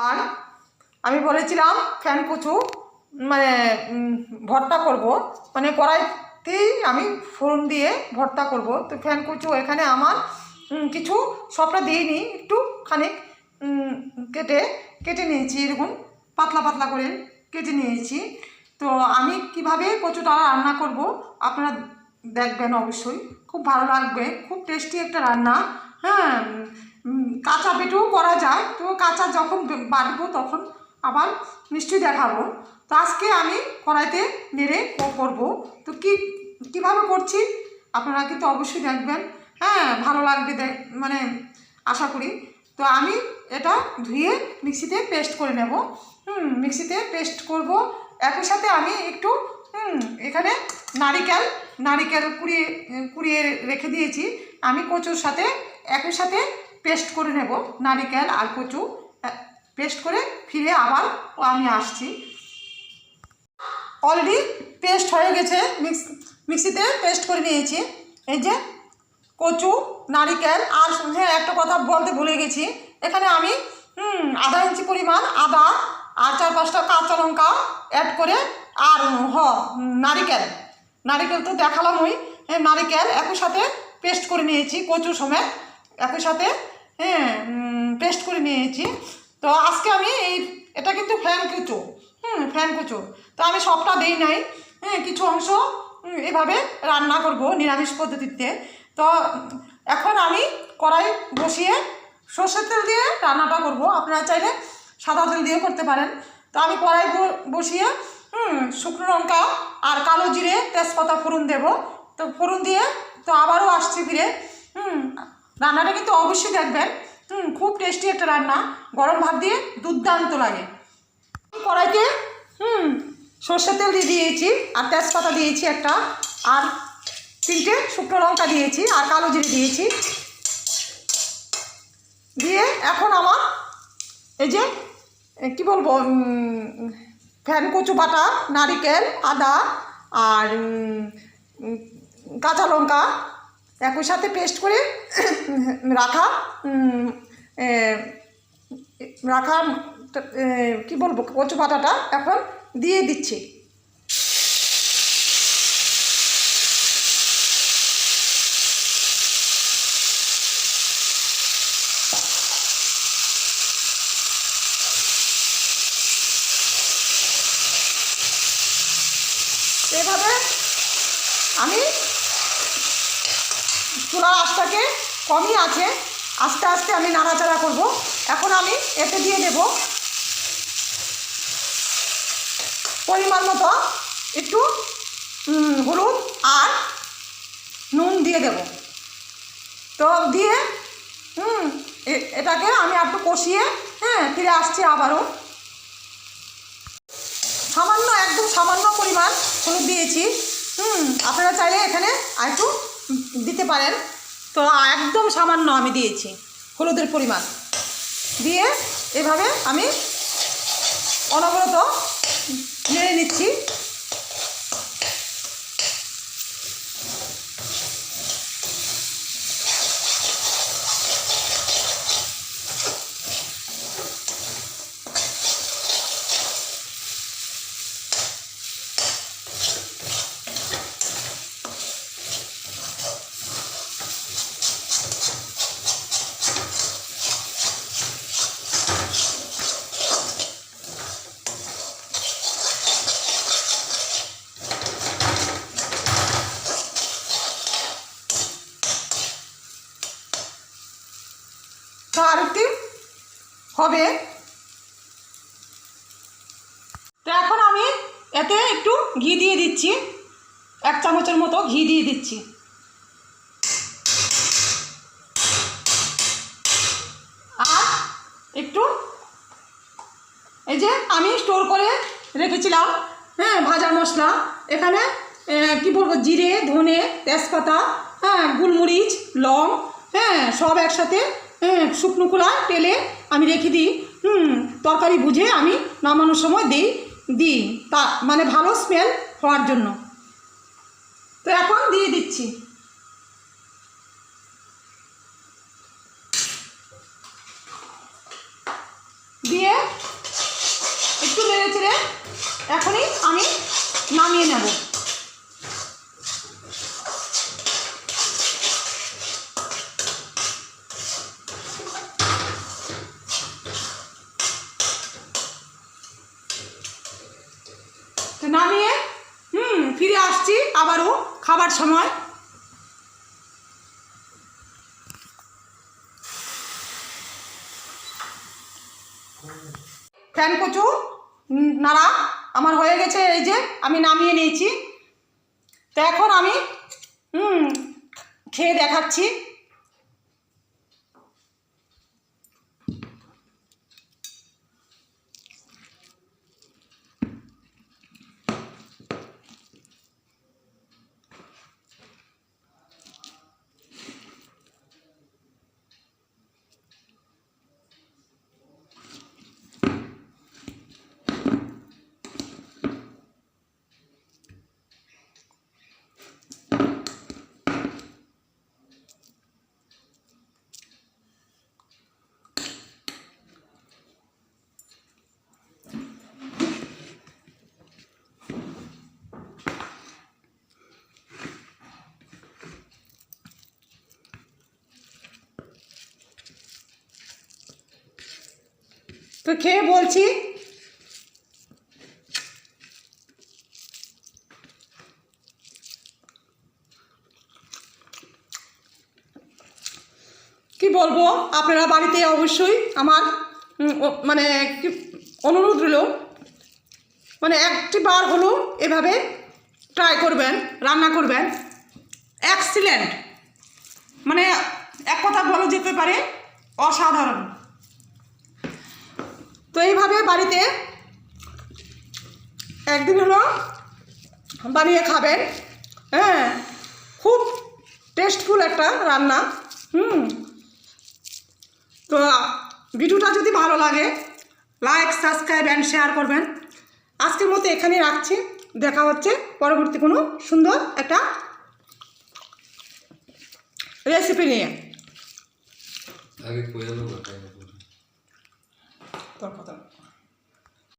আর আমি বলেছিলাম ফ্যান কুচু মানে ভর্তা করব, মানে কড়াইতেই আমি ফোড়ন দিয়ে ভর্তা করব। তো ফ্যান কুচু এখানে আমার কিছু সবটা দিইনি, একটু খানিক কেটে কেটে নিয়েছি, এরকম পাতলা পাতলা করে কেটে নিয়েছি। তো আমি কিভাবে কচুটা রান্না করব আপনারা দেখবেন, অবশ্যই খুব ভালো লাগবে, খুব টেস্টি একটা রান্না। হ্যাঁ, কাঁচা পেটেও করা যায়, তো কাঁচা যখন বাটবো তখন আবার নিশ্চয়ই দেখাবো। তো আজকে আমি কড়াইতে নেড়ে করব। তো কীভাবে করছি আপনারা কিন্তু অবশ্যই দেখবেন। হ্যাঁ, ভালো লাগবে মানে আশা করি। তো আমি এটা ধুয়ে মিক্সিতে পেস্ট করে নেব। মিক্সিতে পেস্ট করব। একই সাথে আমি একটু এখানে নারিকেল কুড়িয়ে রেখে দিয়েছি। আমি কচুর সাথে একই সাথে পেস্ট করে নেব, নারিকেল আর কচু পেস্ট করে ফিরে আবার আমি আসছি। অলরেডি পেস্ট হয়ে গেছে, মিক্সিতে পেস্ট করে নিয়েছি। এই যে কচু, নারিকেল, আর হ্যাঁ একটা কথা বলতে ভুলে গেছি, এখানে আমি আধা ইঞ্চি পরিমাণ আদা আর 4-5টা কাঁচা লঙ্কা অ্যাড করে, আর নারিকেল তো দেখালামই। নারিকেল একই সাথে পেস্ট করে নিয়েছি, কচু সমেত একই সাথে পেস্ট করে নিয়েছি। তো আজকে আমি এটা কিন্তু ফ্যান কুচু, তো আমি সবটা দিই নাই, কিছু অংশ এভাবে রান্না করব নিরামিষ পদ্ধতিতে। তো এখন আমি কড়াই বসিয়ে সর্ষের তেল দিয়ে রান্নাটা করব, আপনারা চাইলে সাদা তেল দিয়েও করতে পারেন। তো আমি কড়াই বসিয়ে শুকনো লঙ্কা আর কালো জিরে তেজপাতা ফোড়ন দেব। তো ফোড়ন দিয়ে তো আবারও আসছি ফিরে। রান্নাটা কিন্তু অবশ্যই দেখবেন, খুব টেস্টি একটা রান্না, গরম ভাত দিয়ে দুর্দান্ত লাগে। কড়াইতে সর্ষের তেল দিয়ে দিয়েছি, আর তেজপাতা দিয়েছি একটা, আর 3টে শুকনো লঙ্কা দিয়েছি, আর কালো জিরে দিয়েছি। দিয়ে এখন আমার এই যে কি বলবো, ফ্যান কচু বাটা, নারিকেল, আদা আর কাঁচা লঙ্কা একই সাথে পেস্ট করে রাখা কি বলবো, কচু বাটাটা এখন দিয়ে দিচ্ছি। এভাবে আমি চুলার আঁচটাকে কমই আছে, আস্তে আস্তে আমি নাড়াচাড়া করব। এখন আমি এতে দিয়ে দেব পরিমাণ মতো একটু হলুদ আর নুন দিয়ে দেব। তো দিয়ে এটাকে আমি একটু কষিয়ে ফিরে আসছি আবারও। একদম সামান্য পরিমাণ হলুদ দিয়েছি, আপনারা চাইলে এখানে আর একটু দিতে পারেন। তো একদম সামান্য আমি দিয়েছি হলুদের পরিমাণ, দিয়ে এভাবে আমি অনবরত নেড়ে নিচ্ছি। তো আরেকটি হবে। তো এখন আমি এতে একটু ঘি দিয়ে দিচ্ছি, 1 চামচের মতো ঘি দিয়ে দিচ্ছি। আর একটু এই যে আমি স্টোর করে রেখেছিলাম ভাজা মশলা, এখানে কি বলবো, জিরে, ধনে, তেজপাতা, গোলমরিচ, লং, সব একসাথে শুকনো খোলা তেলে আমি রেখে দিই। তরকারি বুঝে আমি নামানোর সময় দিই তা মানে ভালো স্মেল হওয়ার জন্য। তো এখন দিয়ে দিচ্ছি। দিয়ে একটু নেড়ে চেড়ে এখনই আমি নামিয়ে নেব। তো নামিয়ে ফিরে আসছি আবারও খাবার সময়। ফ্যান কচু নাড়া আমার হয়ে গেছে, এই যে আমি নামিয়ে নিয়েছি। তো এখন আমি খেয়ে দেখাচ্ছি। তো খেয়ে বলছি কি বলবো, আপনারা বাড়িতে অবশ্যই আমার মানে অনুরোধ রইল, মানে একটি বার হলো এভাবে ট্রাই করবেন, রান্না করবেন। এক্সিলেন্ট, মানে এক কথা বলা যেতে পারে অসাধারণ। তো এইভাবে বাড়িতে একদিন হলো বানিয়ে খাবেন। হ্যাঁ, খুব টেস্টফুল একটা রান্না। তো ভিডিওটা যদি ভালো লাগে লাইক, সাবস্ক্রাইব অ্যান্ড শেয়ার করবেন। আজকের মতো এখানেই রাখছি, দেখা হচ্ছে পরবর্তী কোনো সুন্দর একটা রেসিপি নিয়ে। তোর কথা